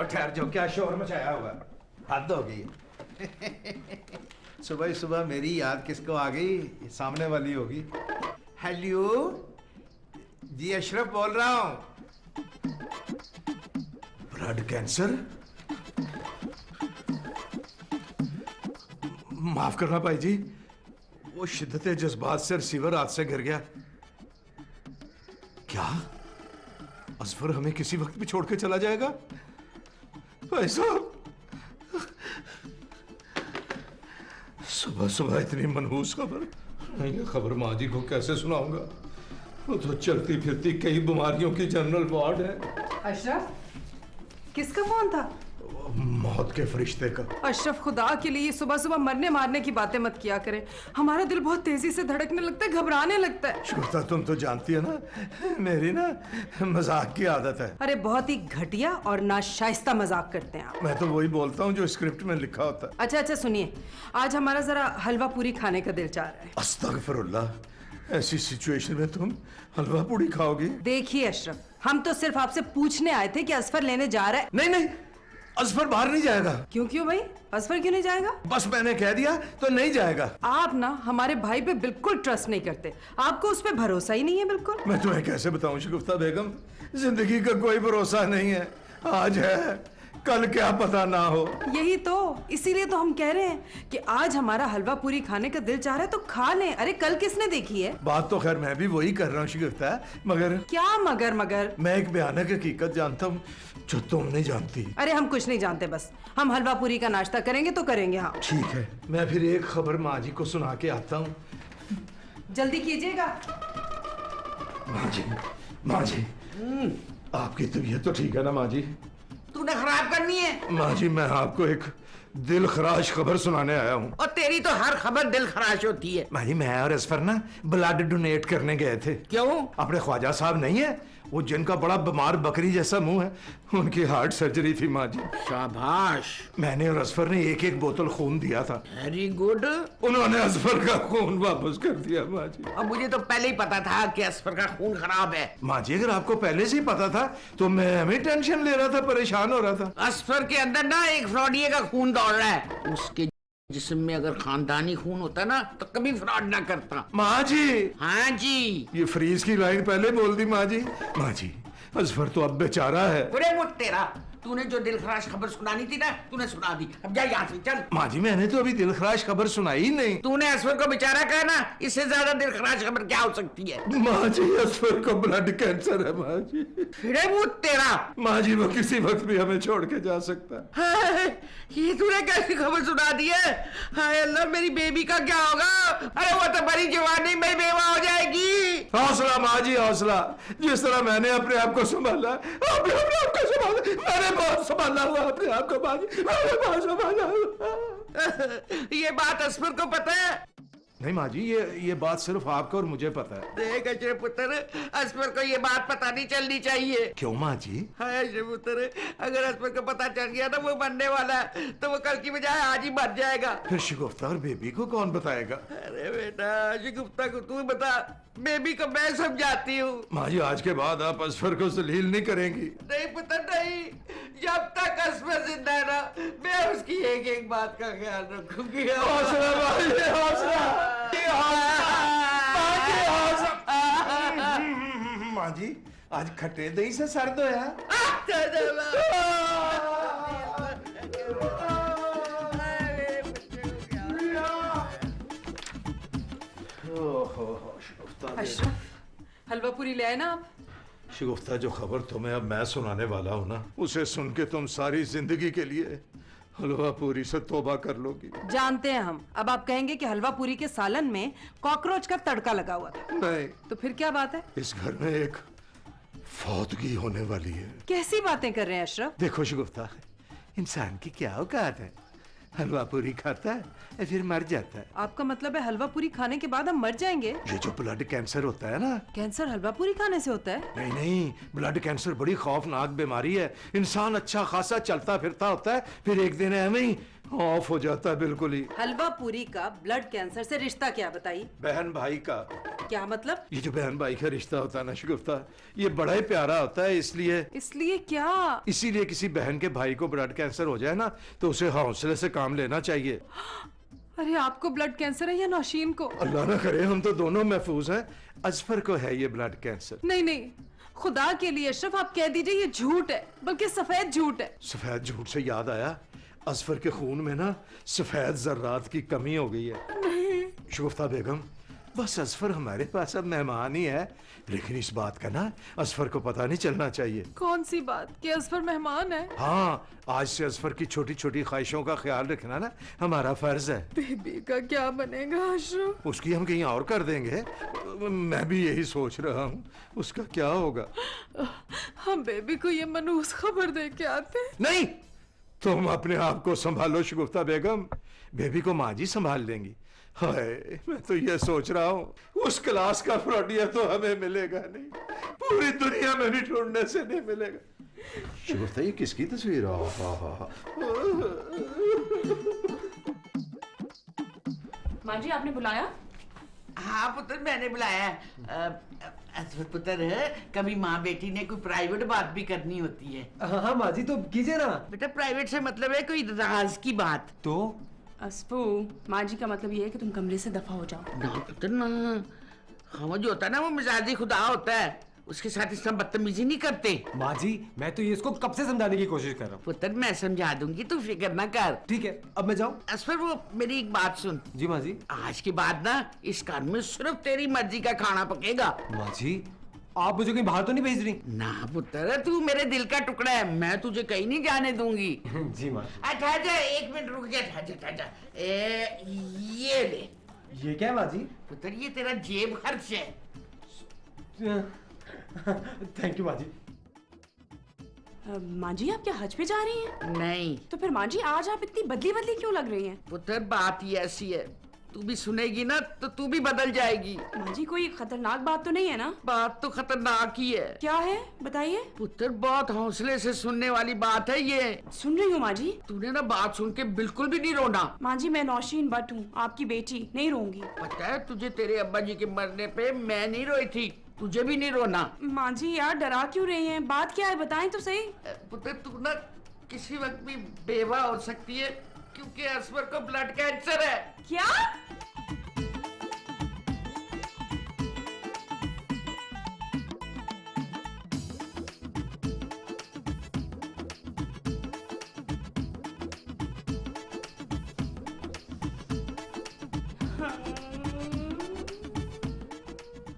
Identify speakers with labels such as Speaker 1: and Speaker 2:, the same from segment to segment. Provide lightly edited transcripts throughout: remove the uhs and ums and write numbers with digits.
Speaker 1: ठहर जाओ, क्या शोर मचाया होगा, हद हो गई। सुबह सुबह मेरी याद किसको आ गई, सामने वाली होगी। हेलो जी, अशरफ बोल रहा हूं। Blood cancer? माफ करना भाई जी, वो शिद्दत जज्बात से रिसीवर हाथ से गिर गया। क्या असफर हमें किसी वक्त भी छोड़ के चला जाएगा? भाई साहब, सुबह सुबह इतनी मनहूस खबर, मैं ये खबर माँ जी को कैसे सुनाऊंगा? वो तो चलती फिरती कई बीमारियों की जनरल वार्ड है।
Speaker 2: अशरफ, किसका फोन था?
Speaker 1: मौत के फरिश्ते का।
Speaker 2: अशरफ, खुदा के लिए सुबह सुबह मरने मारने की बातें मत किया करें। हमारा दिल बहुत तेजी से धड़कने लगता है, घबराने लगता है।
Speaker 1: शुक्ता, तुम तो जानती है ना, मेरी ना मजाक की आदत है।
Speaker 2: अरे बहुत ही घटिया और नाशाइस्ता मजाक करते हैं आप।
Speaker 1: मैं तो वही बोलता हूँ जो स्क्रिप्ट में लिखा होता है।
Speaker 2: अच्छा अच्छा, सुनिए, आज हमारा जरा हलवा पूरी खाने का दिल चाह रहा है।
Speaker 1: अस्तगफिरुल्लाह, ऐसी सिचुएशन में तुम हलवा पूरी खाओगी?
Speaker 2: देखिए अशरफ, हम तो सिर्फ आपसे पूछने आए थे कि असफर लेने जा रहा है।
Speaker 1: नहीं नहीं, असफर बाहर नहीं जाएगा।
Speaker 2: क्यों क्यों भाई, असफर क्यों नहीं जाएगा?
Speaker 1: बस मैंने कह दिया तो नहीं जाएगा।
Speaker 2: आप ना हमारे भाई पे बिल्कुल ट्रस्ट नहीं करते, आपको उस पे भरोसा ही नहीं है बिल्कुल।
Speaker 1: मैं तुम्हें कैसे बताऊं शगुफ्ता बेगम, जिंदगी का कोई भरोसा नहीं है। आज है, कल क्या पता ना हो।
Speaker 2: यही तो, इसीलिए तो हम कह रहे हैं कि आज हमारा हलवा पूरी खाने का दिल चाह रहा है तो खा लें। अरे कल किसने देखी है?
Speaker 1: बात तो खैर मैं भी वही कर रहा हूँ शगुफ्ता, मगर
Speaker 2: क्या मगर मगर?
Speaker 1: मैं एक भयानक हकीकत जानता हूँ जो तुम नहीं जानती।
Speaker 2: अरे हम कुछ नहीं जानते, बस हम हलवा पूरी का नाश्ता करेंगे तो करेंगे। हाँ
Speaker 1: ठीक है, मैं फिर एक खबर माँ जी को सुना के आता हूँ।
Speaker 2: जल्दी कीजिएगा।
Speaker 1: माँ जी, आपकी तबीयत तो ठीक है ना माँ जी?
Speaker 3: तूने खराब करनी है?
Speaker 1: माँ जी, मैं आपको एक दिल खराश खबर सुनाने आया हूँ।
Speaker 3: और तेरी तो हर खबर दिल खराश होती है।
Speaker 1: माँ जी, मैं और असफर ना ब्लड डोनेट करने गए थे।
Speaker 3: क्यों?
Speaker 1: अपने ख्वाजा साहब नहीं है वो, जिनका बड़ा बीमार बकरी जैसा मुंह है, उनकी हार्ट सर्जरी थी माँ जी।
Speaker 3: शाबाश।
Speaker 1: मैंने और असफर ने एक एक बोतल खून दिया था।
Speaker 3: Very good.
Speaker 1: उन्होंने असफर का खून वापस कर दिया माँ जी।
Speaker 3: अब मुझे तो पहले ही पता था कि असफर का खून खराब है।
Speaker 1: माँ जी, अगर आपको पहले से ही पता था तो मैं हमें टेंशन ले रहा था, परेशान हो रहा था।
Speaker 3: असफर के अंदर ना एक फ्रॉडिये का खून दौड़ रहा है। उसके जिस्म में अगर खानदानी खून होता ना तो कभी फ्रॉड ना करता।
Speaker 1: माँ जी।
Speaker 3: हाँ जी।
Speaker 1: ये फ्रीज की लाइन पहले बोल दी माँ जी। माँ जी, असफर तो अब बेचारा है।
Speaker 3: बुरे मुझ तेरा, तूने जो दिलखराश खबर सुनानी थी ना, तूने सुना दी। अब जा यहाँ से चल।
Speaker 1: माँ जी, मैंने तो अभी दिलखराश खबर सुनाई ही नहीं।
Speaker 3: तूने असफर को बेचारा कहा ना, इससे ज्यादा दिलखराश खबर क्या हो सकती है?
Speaker 1: माँ जी, असफर को ब्लड कैंसर है माँ जी।
Speaker 3: फिरे मुझ तेरा।
Speaker 1: माँ जी, वो किसी वक्त भी हमें छोड़ के जा सकता है।
Speaker 3: ये तूने कैसी खबर सुना दी है? हाय अल्लाह, मेरी बेबी का क्या होगा? अरे वो तो बड़ी जवानी में बेवा हो जाएगी।
Speaker 1: हौसला माँ जी, हौसला। जिस तरह मैंने अपने आप को संभाला, आप भी अपने आप को संभाला। मैंने बहुत संभाला हुआ अपने आप को माँ जी, मैंने बहुत संभाला हुआ।
Speaker 3: ये बात असफर को पता है?
Speaker 1: नहीं माँ जी, ये बात सिर्फ आपको और मुझे पता है।
Speaker 3: देख अजय पुत्र, असफर को ये बात पता नहीं चलनी चाहिए।
Speaker 1: क्यों माँ जी?
Speaker 3: हाय अजय पुत्र, अगर असफर को पता चल गया ना वो मरने वाला है, तो वो कल की बजाय आज ही मर जाएगा।
Speaker 1: फिर शगुफ्ता और बेबी को कौन बताएगा?
Speaker 3: अरे बेटा, शगुफ्ता को तू बता, बेबी को मैं समझाती हूँ।
Speaker 1: माँ जी, आज के बाद आप असफर को जलील नहीं करेंगी?
Speaker 3: नहीं पुत्र नहीं, जब तक असफर जिंदा है ना, मैं उसकी एक एक बात का ख्याल रखूंगी।
Speaker 1: हौसला माँ जी, हौसला। माँ जी, आज खट्टे दही से सर धोया?
Speaker 2: अशरफ, हलवा पूरी ले आए ना आप?
Speaker 1: शगुफ्ता, जो खबर तुम्हें अब मैं सुनाने वाला हूँ ना, उसे सुन के तुम सारी जिंदगी के लिए हलवा पूरी से तौबा कर लोगी।
Speaker 2: जानते हैं हम। अब आप कहेंगे कि हलवा पूरी के सालन में कॉकरोच का तड़का लगा हुआ था।
Speaker 1: नहीं,
Speaker 2: तो फिर क्या बात है?
Speaker 1: इस घर में एक फौतगी होने वाली है।
Speaker 2: कैसी बातें कर रहे हैं अशरफ?
Speaker 1: देखो शगुफ्ता, इंसान की क्या औकात है, हलवा पूरी खाता है फिर मर जाता है।
Speaker 2: आपका मतलब है हलवा पूरी खाने के बाद हम मर जाएंगे?
Speaker 1: ये जो ब्लड कैंसर होता है ना।
Speaker 2: कैंसर हलवा पूरी खाने से होता है?
Speaker 1: नहीं नहीं, ब्लड कैंसर बड़ी खौफनाक बीमारी है। इंसान अच्छा खासा चलता फिरता होता है, फिर एक दिन ऐਵੇਂ ही ऑफ हो जाता है बिल्कुल ही।
Speaker 2: हलवा पूरी का ब्लड कैंसर से रिश्ता क्या, बताइए?
Speaker 1: बहन भाई का।
Speaker 2: क्या मतलब?
Speaker 1: ये जो बहन भाई का रिश्ता होता है ना शगुफ्ता, ये बड़ा ही प्यारा होता है।
Speaker 2: इसलिए क्या?
Speaker 1: इसीलिए किसी बहन के भाई को ब्लड कैंसर हो जाए ना तो उसे हौसले से काम लेना चाहिए।
Speaker 2: अरे आपको ब्लड कैंसर है या नौशीन को?
Speaker 1: अल्लाह ना करे, हम तो दोनों महफूज हैं। अजफर को है ये ब्लड कैंसर।
Speaker 2: नहीं नहीं, खुदा के लिए अशरफ आप कह दीजिए ये झूठ है, बल्कि सफेद झूठ है।
Speaker 1: सफेद झूठ से याद आया, अजफर के खून में ना सफेद जर्रात की कमी हो गई है। शगुफ्ता बेगम, बस अजफर हमारे पास अब मेहमान ही है, लेकिन इस बात का ना अजफर को पता नहीं चलना चाहिए।
Speaker 2: कौन सी बात कि अजफर मेहमान है?
Speaker 1: हाँ, आज से अजफर की छोटी छोटी ख्वाहिशों का ख्याल रखना ना हमारा फर्ज है।
Speaker 2: बेबी का क्या बनेगा अशरफ?
Speaker 1: उसकी हम कहीं और कर देंगे। मैं भी यही सोच रहा हूँ, उसका क्या होगा।
Speaker 2: हम बेबी को ये मनहूस खबर दे के आते हैं।
Speaker 1: नहीं, तुम अपने आप को संभालो शगुफ्ता बेगम, बेबी को माँ जी संभाल लेंगी। हाय, मैं तो ये सोच रहा हूँ उस क्लास का फ्रॉडियर तो हमें मिलेगा नहीं, पूरी दुनिया में भी ढूंढने से नहीं मिलेगा। शगुफ्ता, ये किसकी तस्वीर है?
Speaker 4: माँ जी आपने बुलाया?
Speaker 3: हाँ पुत्र, मैंने बुलाया। अजफर पुत्र, कभी माँ बेटी ने कोई प्राइवेट बात भी करनी होती है।
Speaker 5: हाँ माँ जी, तो कीजिए ना।
Speaker 3: बेटा, प्राइवेट से मतलब है कोई राज की बात।
Speaker 5: तो
Speaker 4: अस्फू, माँ जी का मतलब ये है कि तुम कमरे से दफा हो जाओ।
Speaker 3: ना पुत्र ना, हम जो होता है ना वो मिजाजी खुदा होता है, उसके साथ इस तरह बदतमीजी नहीं करते।
Speaker 5: माँ जी, मैं तो ये इसको कब से समझाने की कोशिश कर रहा हूँ।
Speaker 3: पुत्र, मैं समझा दूंगी, तू फिक्र ना कर।
Speaker 5: ठीक है, अब मैं जाऊँ?
Speaker 3: असफर, वो मेरी एक बात सुन।
Speaker 5: जी माँ जी।
Speaker 3: आज के बाद ना इस घर में सिर्फ तेरी मर्जी का खाना पकेगा।
Speaker 5: माँ जी, आप मुझे कहीं बाहर तो नहीं भेज रही?
Speaker 3: ना पुत्र, तू मेरे दिल का टुकड़ा है, मैं तुझे कहीं नहीं जाने दूंगी।
Speaker 5: जी माँ जी।
Speaker 3: ठहर, एक मिनट रुक जा, ठहर जा। ये ले
Speaker 5: ये क्या है माँ जी?
Speaker 3: पुत्र, ये तेरा जेब खर्च है।
Speaker 5: थैंक यू माँ जी।
Speaker 4: माँ जी आप क्या हज पे जा रही हैं?
Speaker 3: नहीं
Speaker 4: तो फिर माँ जी आज आप इतनी बदली बदली क्यों लग रही हैं?
Speaker 3: पुत्र, बात ही ऐसी है, तू भी सुनेगी ना तो तू भी बदल जाएगी।
Speaker 4: माँ जी कोई खतरनाक बात तो नहीं है ना?
Speaker 3: बात तो खतरनाक ही है।
Speaker 4: क्या है बताइए।
Speaker 3: पुत्र, बहुत हौसले से सुनने वाली बात है ये।
Speaker 4: सुन रही हूँ माँ जी।
Speaker 3: तूने ना बात सुन के बिल्कुल भी नहीं रोना।
Speaker 4: माँ जी मैं नौशीन भट्ट हूँ, आपकी बेटी, नहीं रोऊंगी।
Speaker 3: पता है तुझे, तेरे अब्बा जी के मरने पे मैं नहीं रोई थी, तुझे भी नहीं रोना।
Speaker 4: माँ जी यार डरा क्यों रही हैं? बात क्या है बताएं तो सही।
Speaker 3: पुत्र, तू ना किसी वक्त भी बेवा हो सकती है, क्योंकि असफर को ब्लड कैंसर है।
Speaker 4: क्या?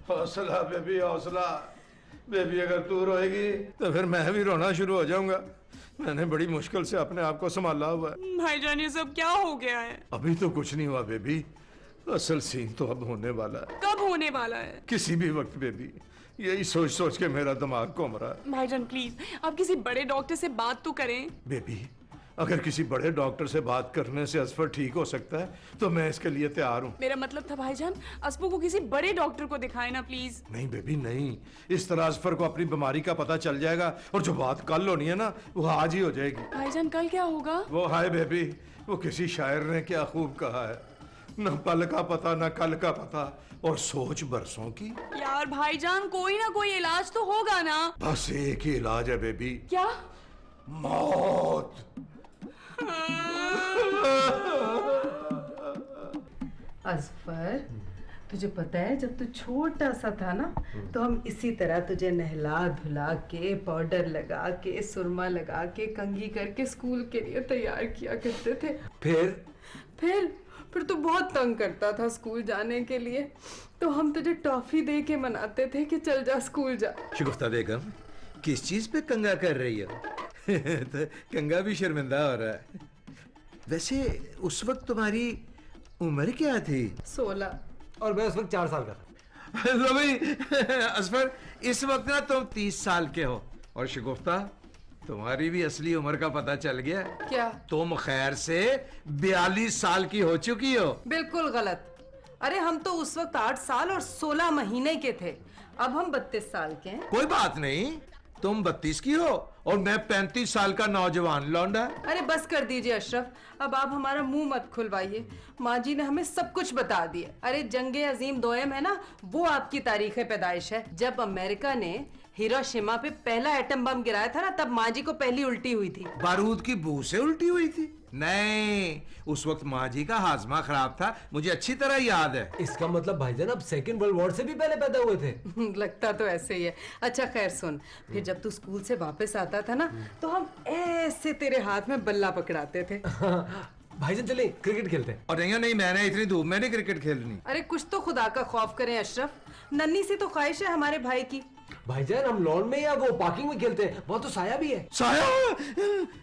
Speaker 1: हौसला बेबी, हौसला। बेबी, अगर तू रोएगी तो फिर मैं भी रोना शुरू हो जाऊंगा। मैंने बड़ी मुश्किल से अपने आप को संभाला हुआ है।
Speaker 4: भाईजान ये सब क्या हो गया है?
Speaker 1: अभी तो कुछ नहीं हुआ बेबी, असल सीन तो अब होने वाला है।
Speaker 4: कब होने वाला है?
Speaker 1: किसी भी वक्त बेबी, यही सोच सोच के मेरा दिमाग घूम रहा है।
Speaker 4: भाईजान प्लीज आप किसी बड़े डॉक्टर से बात तो करें।
Speaker 1: बेबी, अगर किसी बड़े डॉक्टर से बात करने से असफर ठीक हो सकता है तो मैं इसके लिए तैयार हूँ।
Speaker 4: मेरा मतलब था भाईजान, अस्पू को किसी बड़े डॉक्टर को दिखाए ना प्लीज।
Speaker 1: नहीं बेबी नहीं, इस तरह असफर को अपनी बीमारी का पता चल जाएगा और जो बात कल होनी है ना वो आज ही हो जाएगी।
Speaker 4: भाईजान कल क्या होगा?
Speaker 1: वो हाय बेबी, वो किसी शायर ने क्या खूब कहा है, न पल का पता न कल का पता और सोच बरसों की।
Speaker 4: यार भाईजान कोई ना कोई इलाज तो होगा ना?
Speaker 1: बस एक ही इलाज है बेबी,
Speaker 4: क्या?
Speaker 1: मौत।
Speaker 2: अजफर, तुझे पता है जब तू छोटा सा था ना तो हम इसी तरह तुझे नहला धुला के, पाउडर लगा के, सुरमा लगा के, कंघी करके स्कूल के लिए तैयार किया करते थे। फिर तू बहुत तंग करता था स्कूल जाने के लिए, तो हम तुझे टॉफी दे के मनाते थे कि चल जा स्कूल जा।
Speaker 1: शगुफ्ता बेगम, किस चीज पे कंगा कर रही हो? तो कंगा भी शर्मिंदा हो रहा है। वैसे उस वक्त तुम्हारी उम्र क्या थी?
Speaker 2: 16।
Speaker 5: और मैं उस वक्त 4 साल का था।
Speaker 1: लो भाई असफर, इस वक्त ना तुम 30 साल के हो और शगुफ्ता तुम्हारी भी असली उम्र का पता चल गया।
Speaker 2: क्या?
Speaker 1: तुम खैर से 42 साल की हो चुकी हो।
Speaker 2: बिल्कुल गलत। अरे हम तो उस वक्त 8 साल और 16 महीने के थे, अब हम 32 साल के हैं।
Speaker 1: कोई बात नहीं, तुम 32 की हो और मैं 35 साल का नौजवान लौंडा।
Speaker 2: अरे बस कर दीजिए अशरफ, अब आप हमारा मुंह मत खुलवाइए। माँ जी ने हमें सब कुछ बता दिया। अरे जंगे अजीम दोयम है ना, वो आपकी तारीख पैदाइश है। जब अमेरिका ने हिरोशिमा पे पहला एटम बम गिराया था ना, तब माँ जी को पहली उल्टी हुई थी।
Speaker 1: बारूद की बू से उल्टी हुई थी? नहीं, उस वक्त माँ जी का हाजमा खराब था, मुझे अच्छी तरह याद है।
Speaker 5: इसका मतलब भाईजान आप सेकंड वर्ल्ड वॉर से भी पहले पैदा हुए थे।
Speaker 2: लगता तो ऐसे ही है। अच्छा खैर सुन, फिर जब तू स्कूल से वापस आता था ना, तो हम ऐसे तेरे हाथ में बल्ला पकड़ाते थे।
Speaker 5: भाईजान चले क्रिकेट खेलते हैं।
Speaker 1: और नहीं, मैंने इतनी धूप में नहीं क्रिकेट खेलनी।
Speaker 2: अरे कुछ तो खुदा का खौफ करें अशरफ, नन्ही सी तो ख्वाहिश है हमारे भाई की।
Speaker 5: भाईजान हम लॉन में या वो पार्किंग में खेलते हैं, वहाँ तो साया भी है।
Speaker 1: साया?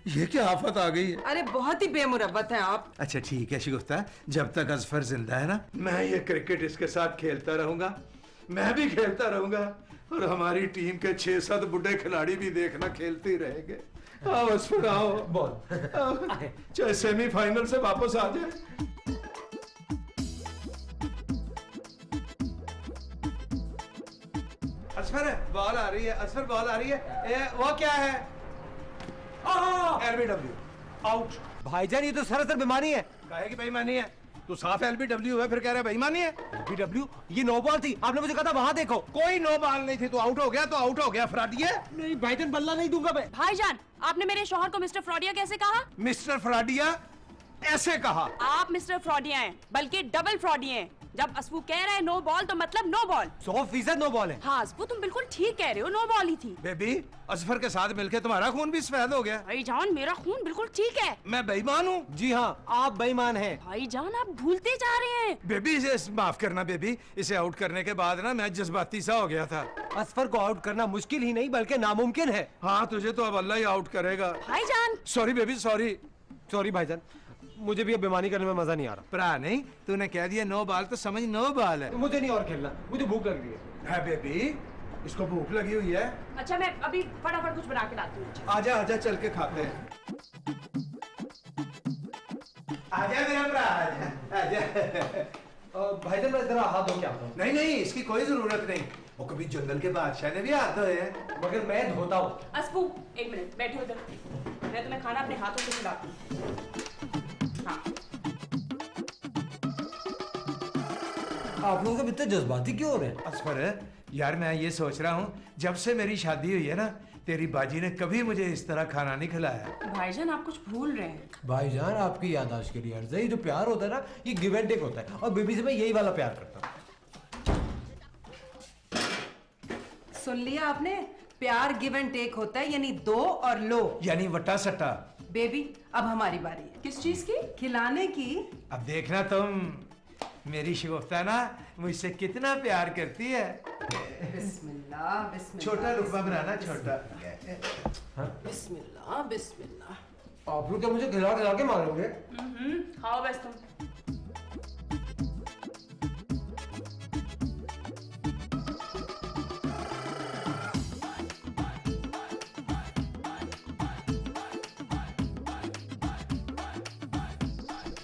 Speaker 1: ये क्या आफत आ गई है।
Speaker 2: अरे बहुत ही बेमुरब्बत हैं आप।
Speaker 1: अच्छा ठीक है शिगुफ्ता, जब तक अजफर जिंदा है ना, मैं ये क्रिकेट इसके साथ खेलता रहूंगा, मैं भी खेलता रहूंगा, और हमारी टीम के 6-7 बुढ़े खिलाड़ी भी देखना खेलते ही रहेंगे। आओ अजफर आओ,
Speaker 5: बॉल
Speaker 1: चाहे सेमीफाइनल से वापस आ जाए। असफर बॉल आ रही है, असफर बॉल आ रही है। वो क्या है? LBW out.
Speaker 5: भाईजान ये तो सरासर बेईमानी है।
Speaker 1: काहे की बेईमानी है? तू साफ LBW है, फिर कह रहा है बेईमानी है।
Speaker 5: LBW ये नो बॉल थी, आपने मुझे कहा था वहां देखो।
Speaker 1: कोई नो बॉल नहीं थी, तू आउट हो गया तो आउट हो गया। फ्रॉडिया?
Speaker 5: नहीं भाईजान बल्ला नहीं दूंगा मैं।
Speaker 4: भाईजान, आपने मेरे शौहर को मिस्टर फ्रॉडिया कैसे कहा?
Speaker 1: मिस्टर फ्रॉडिया ऐसे कहा?
Speaker 4: आप मिस्टर फ्रॉडिया हैं, बल्कि डबल फ्रॉडिया हैं। जब असफू कह रहे हैं नो बॉल तो मतलब नो बॉल।
Speaker 5: 100% नो बॉल है।
Speaker 4: हाँ असफू, तुम बिल्कुल ठीक कह रहे हो, नो बॉल ही थी।
Speaker 1: बेबी, असफर के साथ मिलके तुम्हारा खून भी सफेद हो गया।
Speaker 4: भाईजान मेरा खून बिल्कुल ठीक है।
Speaker 1: मैं बेईमान हूँ?
Speaker 5: जी हाँ, आप बेईमान हैं।
Speaker 4: भाईजान आप भूलते जा रहे हैं।
Speaker 1: बेबी इसे माफ करना बेबी, इसे आउट करने के बाद ना मैं जज्बाती सा हो गया था।
Speaker 5: असफर को आउट करना मुश्किल ही नहीं बल्कि नामुमकिन है।
Speaker 1: हाँ तुझे तो अब अल्लाह ही आउट करेगा।
Speaker 4: भाईजान
Speaker 1: सॉरी बेबी सॉरी।
Speaker 5: सॉरी भाईजान, मुझे भी अब बेईमानी करने में मजा नहीं आ रहा।
Speaker 1: भरा नहीं, तूने कह दिया नो बॉल तो समझ नो बॉल है।
Speaker 5: मुझे नहीं और खेलना, मुझे भूख लग रही है।
Speaker 1: बेबी, इसको भूख लगी हुई है।
Speaker 4: अच्छा मैं अभी फटाफट कुछ बना के लाती हूँ।
Speaker 1: आजा आजा चल के खाते हैं। आजा मेरा भरा, आजा आजा।
Speaker 5: भाईजान मैं जरा हाथ धो के आता हूँ।
Speaker 1: नहीं नहीं, इसकी कोई जरूरत नहीं, वो कभी जंगल के बादशाह ने भी हाथ धोए हैं।
Speaker 5: मगर मैं धोता हूँ।
Speaker 4: असफू एक मिनट बैठो इधर, मैं तुम्हें खाना अपने हाथों से खिलाती हूँ। हाँ।
Speaker 5: आप लोग अब इतने जज्बाती क्यों हो रहे हैं?
Speaker 1: असफर यार, मैं ये सोच रहा हूँ, जब से मेरी शादी हुई है ना, तेरी बाजी ने कभी मुझे इस तरह खाना नहीं खिलाया।
Speaker 4: भाईजान आप कुछ भूल रहे हैं।
Speaker 5: भाईजान आपकी याददाश्त के लिए अर्ज है, ये जो प्यार होता है ना, ये गिव एंड टेक होता है, और बेबी से मैं यही वाला प्यार करता हूँ।
Speaker 2: सुन लिया आपने, प्यार गिव एंड टेक होता है, यानी दो और लो,
Speaker 1: यानी वटा सट्टा।
Speaker 2: बेबी अब हमारी बारी है।
Speaker 4: किस चीज की?
Speaker 2: खिलाने की।
Speaker 1: अब देखना तुम, मेरी शिगुफ्ता ना मुझसे कितना प्यार करती है।
Speaker 2: बिस्मिल्लाह बिस्मिल्लाह।
Speaker 1: छोटा लुकमा बनाना, छोटा।
Speaker 2: बिस्मिल्लाह बिस्मिल्लाह।
Speaker 5: आप लोग क्या मुझे खिला खिला के मारोगे?
Speaker 4: खाओ बस तुम।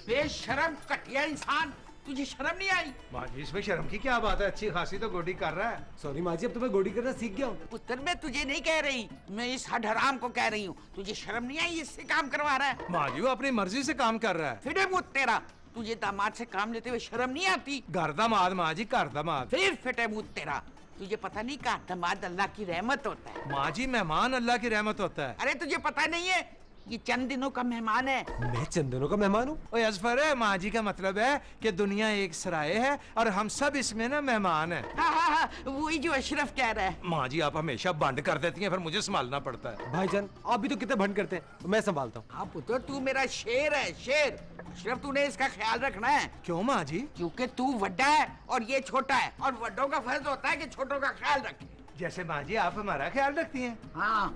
Speaker 3: बेशरम कटिया इंसान, तुझे शर्म नहीं आई?
Speaker 1: माँ जी इसमें शर्म की क्या बात है, अच्छी खासी तो गोडी कर रहा है।
Speaker 5: सॉरी माँ जी, अब तो मैं गोडी करना सीख गया हूँ।
Speaker 3: पुत्र मैं तुझे नहीं कह रही, मैं इस हड हराम को कह रही हूँ। तुझे शर्म नहीं आई? इससे काम करवा रहा है।
Speaker 1: माँ जी वो अपनी मर्जी से काम कर रहा है।
Speaker 3: फिर मुँह तेरा, तुझे दामाद से काम लेते हुए शर्म नहीं आती?
Speaker 1: घर दामाद माँ जी, घर दामाद।
Speaker 3: फिर फिटे मुँह तेरा, तुझे पता नहीं का दामाद अल्लाह की रहमत होता है।
Speaker 1: माँ जी मेहमान अल्लाह की रहमत होता है।
Speaker 3: अरे तुझे पता नहीं है, ये चंद दिनों का मेहमान है।
Speaker 5: मैं चंद दिनों का मेहमान हूँ?
Speaker 1: ओए अजफर है, माँ जी का मतलब है कि दुनिया एक सराय है और हम सब इसमें ना मेहमान हैं।
Speaker 3: हाँ, वही जो अशरफ कह रहा है।
Speaker 1: माँ जी आप हमेशा बंद कर देती हैं, फिर मुझे संभालना पड़ता है।
Speaker 5: भाईजान आप भी तो कितने भंड करते हैं, मैं संभालता हूँ।
Speaker 3: हाँ पुत्र, तू मेरा शेर है, शेर। अशरफ तूने इसका ख्याल रखना है।
Speaker 1: क्यों माँ जी?
Speaker 3: क्योंकि तू बड़ा है और ये छोटा है, और बड़ों का फर्ज होता है कि छोटों का ख्याल रखे।
Speaker 1: जैसे माँ जी आप हमारा ख्याल रखती हैं।
Speaker 3: हाँ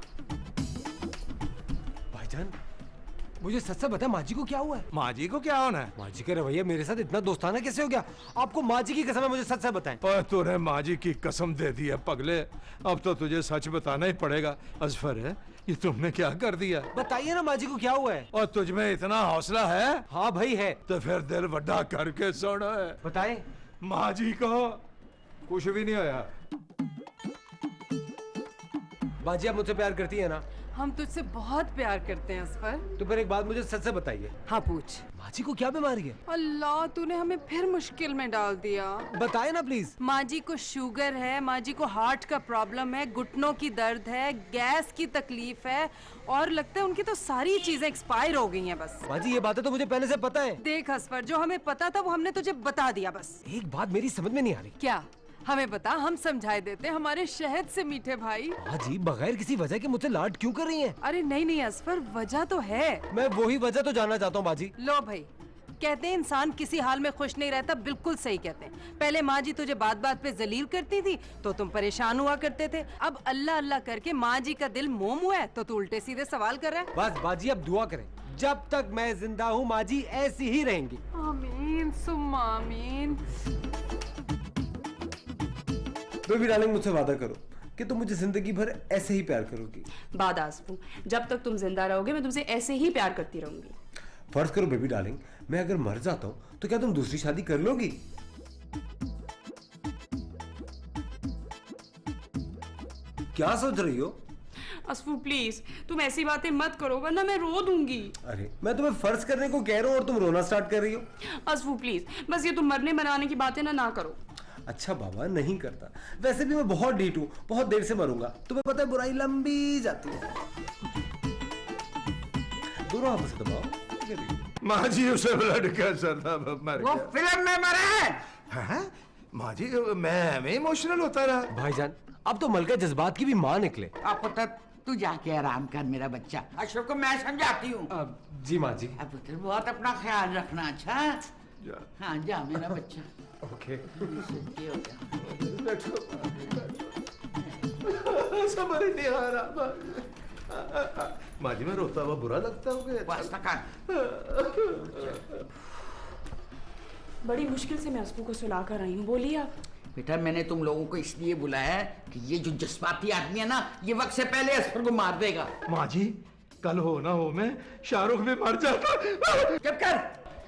Speaker 5: भाईजान मुझे सच सच बता, माँ जी को क्या हुआ है?
Speaker 1: माँ जी को क्या होना है?
Speaker 5: माँ जी का रवैया मेरे साथ इतना दोस्ताना कैसे हो गया? आपको माँ जी की कसम है, मुझे सच सच बताएं।
Speaker 1: पर तूने माँ जी की कसम दे दी है पगले, अब तो तुझे सच बताना ही पड़ेगा। अजफर है, ये तुमने क्या कर दिया?
Speaker 5: बताइए ना माँ जी को क्या हुआ है?
Speaker 1: और तुझ में इतना हौसला है
Speaker 5: हाँ भाई है।
Speaker 1: तो फिर दिल बड़ा करके सोना है।
Speaker 5: बताएं।
Speaker 1: माँ जी को कुछ भी नहीं होया।
Speaker 5: बाजी आप मुझसे प्यार करती है ना?
Speaker 2: हम तुझसे बहुत प्यार करते हैं असफर।
Speaker 5: तो फिर एक बात मुझे सच से बताइए,
Speaker 2: हाँ पूछ।
Speaker 5: बाजी को क्या बीमारी है?
Speaker 2: अल्लाह, तूने हमें फिर मुश्किल में डाल दिया।
Speaker 5: बताए ना प्लीज।
Speaker 2: माँ जी को शुगर है, माँ जी को हार्ट का प्रॉब्लम है, घुटनों की दर्द है, गैस की तकलीफ है और लगता है उनकी तो सारी चीजें एक्सपायर हो गई हैं बस।
Speaker 5: बाजी ये बातें तो मुझे पहले से पता है।
Speaker 2: देख असफर, जो हमें पता था वो हमने तुझे बता दिया बस।
Speaker 5: एक बात मेरी समझ में नहीं आ रही।
Speaker 2: क्या? हमें बता, हम समझाए देते हमारे शहद से मीठे भाई।
Speaker 5: बाजी बगैर किसी वजह के मुझसे लाड क्यों कर रही हैं?
Speaker 2: अरे नहीं नहीं असफर, वजह तो है।
Speaker 5: मैं वही वजह तो जानना चाहता हूँ बाजी।
Speaker 2: लो भाई, कहते हैं इंसान किसी हाल में खुश नहीं रहता, बिल्कुल सही कहते हैं। पहले माँ जी तुझे बात बात पे जलील करती थी तो तुम परेशान हुआ करते थे, अब अल्लाह अल्लाह करके माँ जी का दिल मोम हुआ है तो तू उल्टे सीधे सवाल कर रहा है।
Speaker 5: बस बाजी अब दुआ करें, जब तक मैं जिंदा हूँ माँ जी ऐसी ही रहेंगी।
Speaker 2: आमीन सुम्मा आमीन।
Speaker 5: बेबी डार्लिंग, मुझसे वादा करो कि तुम मुझे जिंदगी भर ऐसे ही प्यार करोगी।
Speaker 4: बाद आसफू, जब तक तुम जिंदा रहोगे मैं तुमसे ऐसे ही प्यार करती रहूंगी।
Speaker 5: फर्ज करो बेबी डार्लिंग, मैं अगर मर जाता हूँ तो क्या तुम दूसरी शादी कर लोगी? क्या सोच रही हो?
Speaker 4: असफू प्लीज, तुम ऐसी बातें मत करो वरना मैं रो दूंगी।
Speaker 5: अरे मैं तुम्हें फर्ज करने को कह रहा हूँ और तुम रोना स्टार्ट कर रही हो।
Speaker 4: असफू प्लीज, बस ये तुम मरने बनाने की बातें ना करो।
Speaker 5: अच्छा बाबा, नहीं करता। वैसे भी मैं बहुत ढीठ हूँ, बहुत देर से मरूंगा। तुम्हें पता है बुराई लंबी जाती है। दोनों हाथों से दबाओ।
Speaker 1: माँ जी उसे ब्लड कैंसर था, मर
Speaker 3: वो
Speaker 1: गया।
Speaker 3: फिल्म में मरा है।
Speaker 1: हाँ? माँ जी मैं इमोशनल होता रहा।
Speaker 5: भाईजान, अब तो मलका जज्बात की भी माँ निकले।
Speaker 3: अब पुत्र तू जाके आराम कर मेरा बच्चा। अशोक को मैं समझाती हूँ।
Speaker 5: जी माँ जी।
Speaker 3: अब पुत्र बहुत अपना ख्याल रखना। अच्छा
Speaker 1: जा।
Speaker 3: हाँ जा मेरा बच्चा।
Speaker 5: ओके।
Speaker 3: सुखी हो जा।
Speaker 1: समझ नहीं आ रहा। माँ जी मैं रोता हुआ बुरा लगता हूँ कि
Speaker 3: वास्ता कर।
Speaker 4: बड़ी मुश्किल से मैं असफू को सुला कर आई हूँ, बोलिए आप।
Speaker 3: बेटा मैंने तुम लोगों को इसलिए बुलाया है कि ये जो जज्बाती आदमी है ना, ये वक्त से पहले असफर को मार देगा।
Speaker 1: माँ जी कल हो ना हो मैं शाहरुख भी मर जाता।
Speaker 3: चुप कर।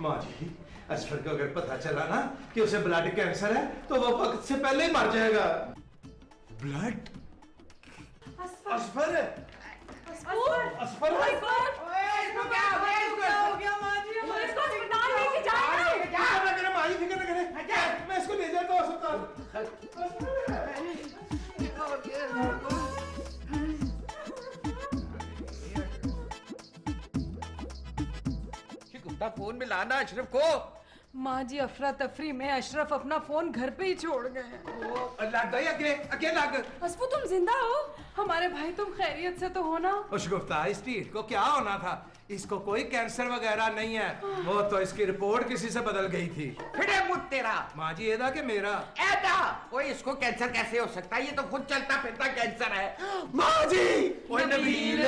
Speaker 1: माँ जी असफर को अगर पता चला ना कि उसे ब्लड कैंसर है तो वो वक्त से पहले ही मर जाएगा। ब्लड? असफर है? असफर है?
Speaker 3: इसको क्या हो गया? इसको
Speaker 4: हो गया माँ जी, हमारे इसको अस्पताल लेके जाए।
Speaker 1: मेरा माँ ही फिक्र न करे, मैं इसको ले जाता हूँ अस्पताल।
Speaker 3: फोन में लाना अशरफ को।
Speaker 2: माँ जी अफरा तफरी में अशरफ अपना फोन घर पे ही छोड़ गए हैं।
Speaker 1: अकेला
Speaker 2: असफू तुम जिंदा हो? हमारे भाई तुम खैरियत से तो हो ना?
Speaker 1: गुफ्ता इस टीट को क्या होना था? इसको कोई कैंसर वगैरह नहीं है, वो तो इसकी रिपोर्ट किसी से बदल गई थी।
Speaker 3: फिर मुझ तेरा
Speaker 1: माँ जी एदा के मेरा
Speaker 3: ऐदा कोई इसको कैंसर कैसे हो सकता है? ये तो खुद चलता फिरता कैंसर है।
Speaker 1: माँ जी। ओए नबील